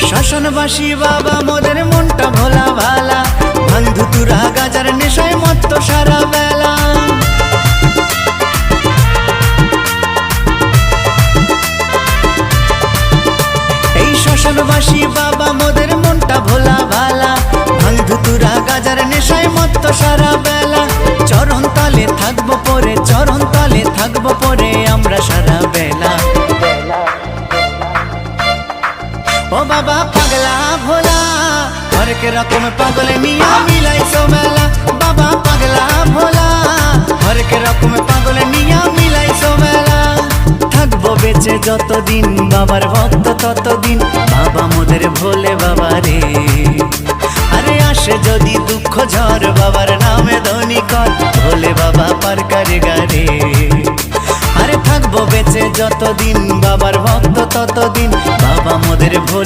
শ্মশানবাসী বাবা মোদের মনটা ভোলা ভালা, ভাঙ ধুতুরা গাজার নেশায় মত্ত সারা বেলা। এই শ্মশানবাসী বাবা মোদের মনটা ভোলা ভালা, ভাঙ ধুতুরা গাজার নেশায় মত্ত সারা বেলা। চরণ তলে থাকবো পরে, চরণ তলে থাকবো পরে আমরা সারা বেলা। ও বাবা পাগলা ভোলা, হরেক রকম পাগলে নিয়া মিলাইছো মেলা। বাবা পাগলা ভোলা, হরেক রকম পাগলে নিয়া মিলাইছো মেলা। থাকবো বেঁচে যতদিন বাবার ভক্ত ততদিন, বাবা মোদের ভোলে বাবা রে। আরে আসে যদি দুঃখ ঝড় বাবার নামে ধ্বনি কর, ভোলে বাবা পার করে গারে। আরে থাকবো বেঁচে যতদিন বাবার ভক্ত ততদিন, বাবা মোদের ভোলে।